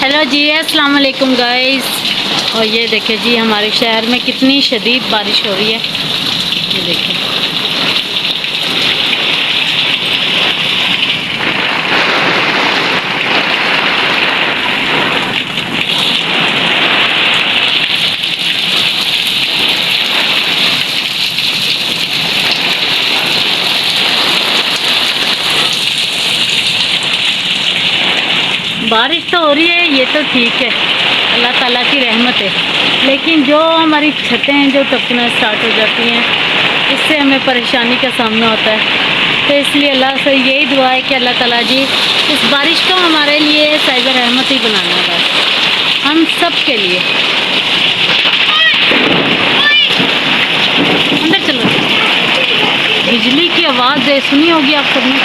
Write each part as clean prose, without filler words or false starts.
Hello जी, अस्सलाम वालेकुम guys. और ये देखिए जी, हमारे शहर में कितनी शदीद बारिश हो रही है। ये देखिए, बारिश तो हो रही है, ये तो ठीक है, अल्लाह ताला की रहमत है। लेकिन जो हमारी छतें हैं जो टपकना स्टार्ट हो जाती हैं, इससे हमें परेशानी का सामना होता है। तो इसलिए अल्लाह से यही दुआ है कि अल्लाह ताला जी इस बारिश को हमारे लिए साहिब रहमत ही बनाना है, बस हम सब के लिए। अंदर चलो। बिजली की आवाज़ सुनी होगी आप सबने,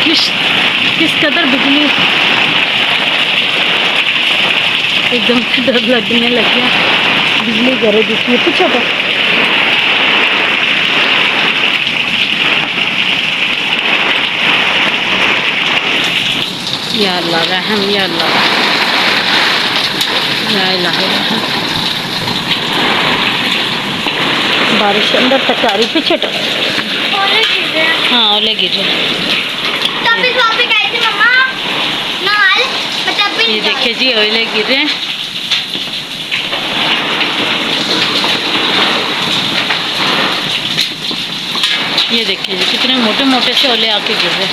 किस कदर बिजली, एकदम से डर लगने लग गया। बिजली घरे दिखी कुछ होगा। या अल्लाह रहम, या अल्लाह, या इलाही रहम। बारिश अंदर तक आ रही, पीछे तो हाँ ओले गिर रहे। ये देखिए जी, ओले गिर रहे हैं। ये देखिए जी, कितने मोटे मोटे से ओले आके गिर रहे हैं।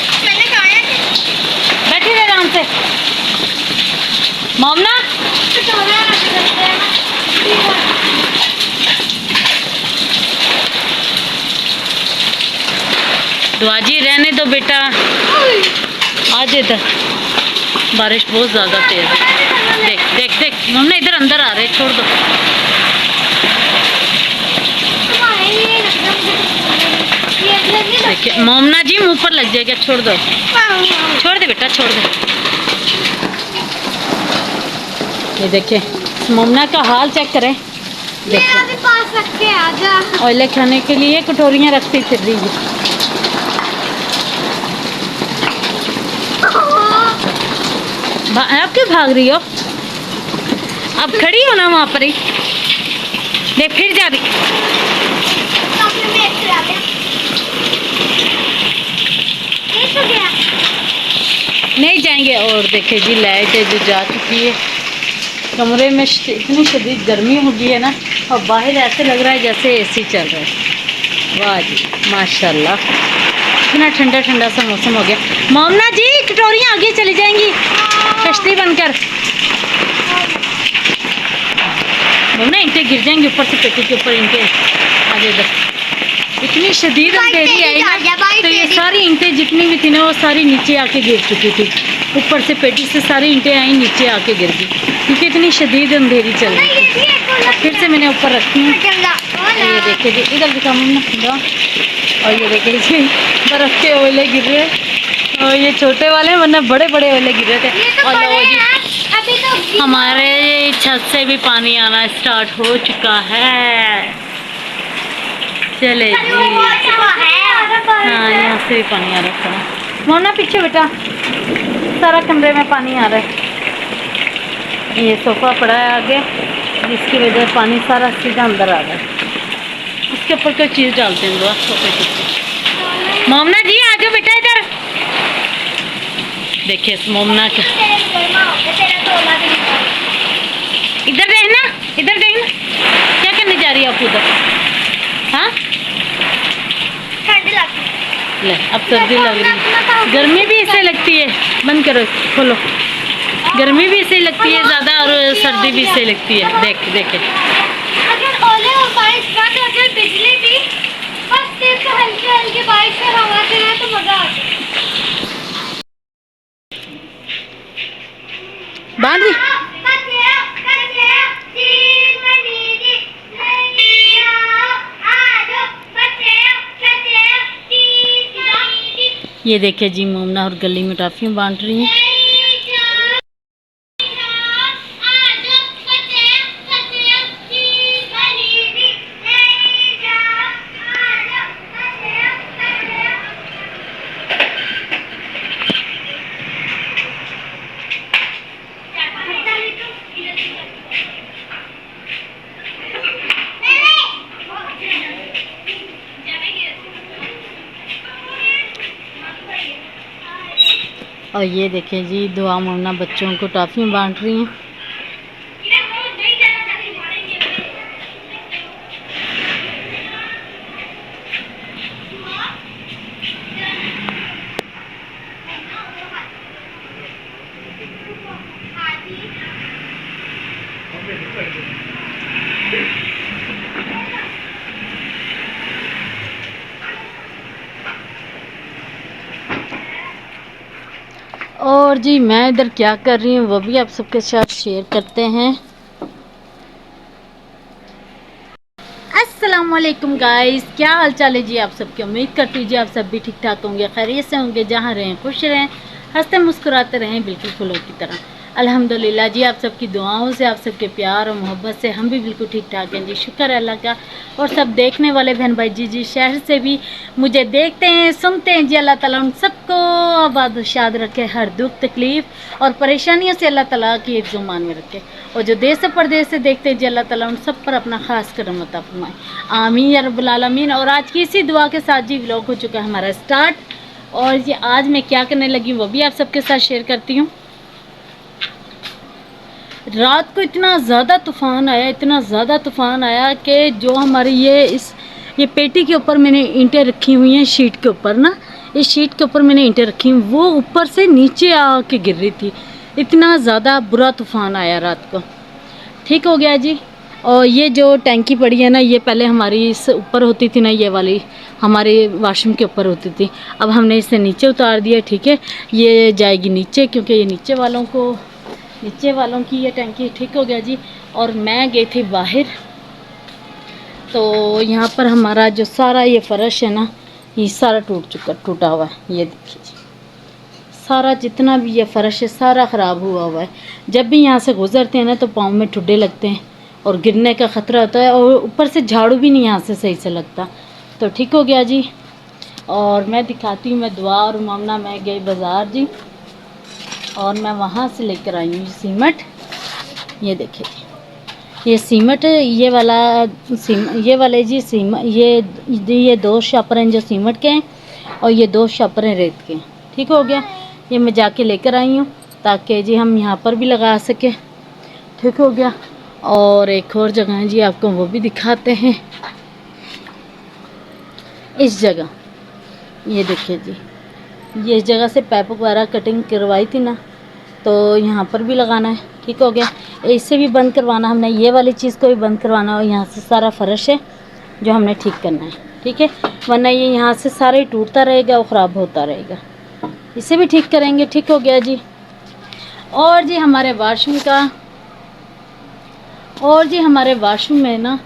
बैठी रहे आराम से मोमना। दुआजी रहने दो बेटा, आज इधर बारिश बहुत ज़्यादा तेज है। देख देख देख मोमना, इधर अंदर आ रहे, छोड़ दो। देखिए मोमना जी, मुंह पर लग जाएगा, छोड़ दो, छोड़ दे बेटा, छोड़ दे। ये देखिए मोमना का हाल चेक करें। देखिए ओले खाने के लिए कटोरियाँ रखती फिर रही है। आप क्यों भाग रही हो? अब खड़ी हो ना वहाँ पर ही। देख फिर जा रही। नहीं जाएंगे। और देखे जी, लाइट जो जा चुकी है। कमरे में इतनी शदीद गर्मी हो गई है ना, और बाहर ऐसे लग रहा है जैसे एसी चल रहा है। वाह जी माशाल्लाह, इतना ठंडा ठंडा सा मौसम हो गया। मोमना जी, कटोरियाँ आगे चली जाएंगी कश्ती बनकर। मोमना, ईंटें गिर जाएंगी ऊपर से, पेटी के ऊपर ईंटें आगे इधर। इतनी शदीद अंधेरी आई ना, तो ये सारी ईंटें जितनी भी थी ना, वो सारी नीचे आके गिर चुकी थी। ऊपर से पेटी से सारी ईंटें आई, नीचे आके गिर गई, क्योंकि इतनी शदीद अंधेरी चल रही थी। फिर से मैंने ऊपर रखी हूँ। ये देखिए जी, इधर दिखा मुन्ना। और ये देखिए जी, बर्फ़ के ओले गिर रहे हैं। और ये छोटे वाले, वरना बड़े बड़े ओले गिर रहे थे। और लो जी, हमारे छत से भी पानी आना स्टार्ट हो चुका है। चले जी, हाँ यहाँ से भी पानी आ रहा है। मोना पीछे बेटा, सारा कमरे में पानी आ रहा है। ये सोफ़ा पड़ा है आगे, जिसकी वजह से पानी सारा सीधा अंदर आ रहा है। उसके ऊपर कोई चीज़ डालते हैं लोग सोफे के ऊपर। मोमना जी आ जाओ बेटा इधर। देखिए मोमना का, इधर देखना, इधर देखना, क्या करने जा रही है आप उधर? हाँ ले, अब सर्दी लग रही है। गर्मी भी इसे लगती है, बंद करो, खोलो। गर्मी भी इसे लगती है ज़्यादा, और सर्दी भी इसे लगती है। देख देखे, अगर ओले और बारिश बंद हो जाए, बिजली भी बस सिर्फ हल्की हल्की बारिश में हवा चले तो मजा आ जाए। बांध ली। ये देखिए जी, मोमना और गली में टॉफियाँ बांट रही हैं। और ये देखिए जी, दुआ मोना बच्चों को टॉफ़ी बांट रही हैं। और जी मैं इधर क्या कर रही हूँ वो भी आप सबके साथ शेयर करते हैं। अस्सलाम वालेकुम गाइस, क्या हाल चाल है जी आप सबकी। उम्मीद करती हूँ जी आप सब भी ठीक ठाक होंगे, खैरियत से होंगे, जहाँ रहें खुश रहें, हंसते मुस्कुराते रहें, बिल्कुल फूलों की तरह। अल्हम्दुलिल्लाह जी, आप सबकी दुआओं से, आप सबके प्यार और मोहब्बत से हम भी बिल्कुल ठीक ठाक हैं जी, शुक्र है अल्लाह का। और सब देखने वाले बहन भाई जी शहर से भी मुझे देखते हैं, सुनते हैं जी, अल्लाह ताला उन सबको आबाद शाद रखे, हर दुख तकलीफ़ और परेशानियों से अल्लाह ताला की हिफ्ज़-ओ-मान में रखे। और जो देश से परदेश से देखते हैं जी, अल्लाह ताला उन सब पर अपना ख़ास करम अता फरमाए, आमीन या रब्बुल आलमीन। और आज की इसी दुआ के साथ जी व्लॉग हो चुका है हमारा स्टार्ट। और ये आज मैं क्या करने लगी वो भी आप सबके साथ शेयर करती हूँ। रात को इतना ज़्यादा तूफ़ान आया, इतना ज़्यादा तूफ़ान आया कि जो हमारी ये पेटी के ऊपर मैंने ईंटें रखी हुई हैं, शीट के ऊपर ना, इस शीट के ऊपर मैंने ईंटें रखी हुई, वो ऊपर से नीचे आके गिर रही थी। इतना ज़्यादा बुरा तूफ़ान आया रात को। ठीक हो गया जी। और ये जो टैंकी पड़ी है ना, ये पहले हमारी इस ऊपर होती थी ना, ये वाली हमारे वाशरूम के ऊपर होती थी। अब हमने इसे नीचे उतार दिया, ठीक है। ये जाएगी नीचे, क्योंकि ये नीचे वालों की ये टैंकी। ठीक हो गया जी। और मैं गई थी बाहर, तो यहाँ पर हमारा जो सारा ये फर्श है ना, ये सारा टूटा हुआ है। ये देखिए जी, सारा जितना भी ये फ़र्श है सारा ख़राब हुआ हुआ है। जब भी यहाँ से गुज़रते हैं ना तो पाँव में ठुड्डे लगते हैं और गिरने का ख़तरा होता है, और ऊपर से झाड़ू भी नहीं यहाँ से सही से लगता। तो ठीक हो गया जी। और मैं दिखाती हूँ, मैं दुआ और मामना मैं गई बाज़ार जी, और मैं वहाँ से लेकर आई हूँ सीमेंट। ये देखिए, ये सीमेंट, ये वाले जी सीमेंट, ये 2 शापर हैं जो सीमेंट के हैं, और ये 2 शापर हैं रेत के। ठीक हो गया। ये मैं जाके लेकर आई हूँ ताकि जी हम यहाँ पर भी लगा सकें। ठीक हो गया। और एक और जगह है जी, आपको वो भी दिखाते हैं। इस जगह ये देखिए जी, ये इस जगह से पाइप वगैरह कटिंग करवाई थी ना, तो यहाँ पर भी लगाना है। ठीक हो गया। इसे भी बंद करवाना हमने, ये वाली चीज़ को भी बंद करवाना, और यहाँ से सारा फर्श है जो हमने ठीक करना है। ठीक है, वरना ये यहाँ से सारा ही टूटता रहेगा और ख़राब होता रहेगा। इसे भी ठीक करेंगे। ठीक हो गया जी। और जी हमारे वाशरूम में ना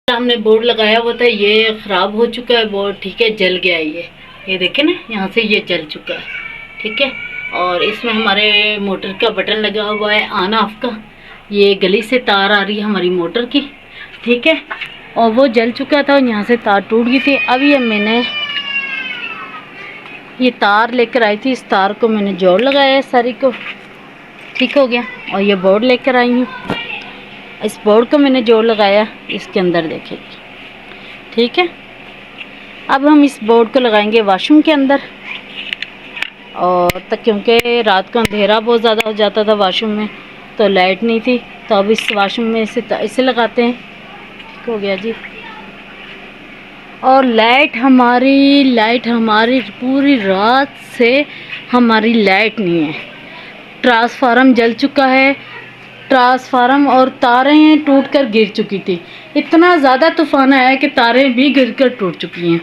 हमने बोर्ड लगाया हुआ था, ये ख़राब हो चुका है बोर्ड। ठीक है, जल गया ये देखें ना, यहाँ से ये जल चुका है। ठीक है। और इसमें हमारे मोटर का बटन लगा हुआ है ऑन ऑफ का, ये गली से तार आ रही है हमारी मोटर की। ठीक है। और वो जल चुका था और यहाँ से तार टूट गई थी। अभी मैंने ये तार लेकर आई थी, इस तार को मैंने जोड़ लगाया है सारी को। ठीक हो गया। और ये बोर्ड लेकर आई हूँ, इस बोर्ड को मैंने जोड़ लगाया इसके अंदर, देखिए। ठीक है। अब हम इस बोर्ड को लगाएंगे वाशरूम के अंदर, और तक क्योंकि रात को अंधेरा बहुत ज़्यादा हो जाता था वाशरूम में, तो लाइट नहीं थी, तो अब इस वाशरूम में इसे लगाते हैं। ठीक हो गया जी। और लाइट हमारी पूरी रात से हमारी लाइट नहीं है। ट्रांसफार्मर जल चुका है, ट्रांसफार्मर और तारें टूटकर गिर चुकी थी। इतना ज़्यादा तूफान आया कि तारें भी गिरकर टूट चुकी हैं।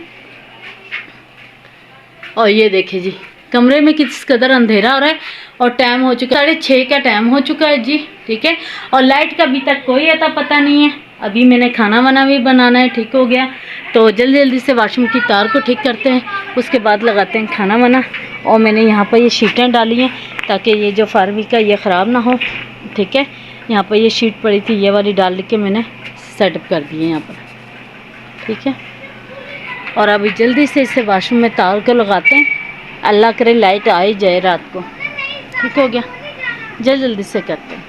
और ये देखिए जी, कमरे में किस कदर अंधेरा हो रहा है, और टाइम हो चुका है 6:30 का टाइम हो चुका है जी। ठीक है। और लाइट का अभी तक कोई अता पता नहीं है। अभी मैंने खाना वाना भी बनाना है। ठीक हो गया। तो जल्दी से वाशरूम की तार को ठीक करते हैं, उसके बाद लगाते हैं खाना वाना। और मैंने यहाँ पर ये शीटें डाली हैं ताकि ये जो फारवी का ये ख़राब ना हो। ठीक है। यहाँ पर ये शीट पड़ी थी, ये वाली डाल के मैंने सेटअप कर दी है यहाँ पर। ठीक है। और अभी जल्दी से इसे वाशरूम में तार को लगाते हैं, अल्लाह करे लाइट आ ही जाए रात को। ठीक हो गया। जल्दी से करते हैं।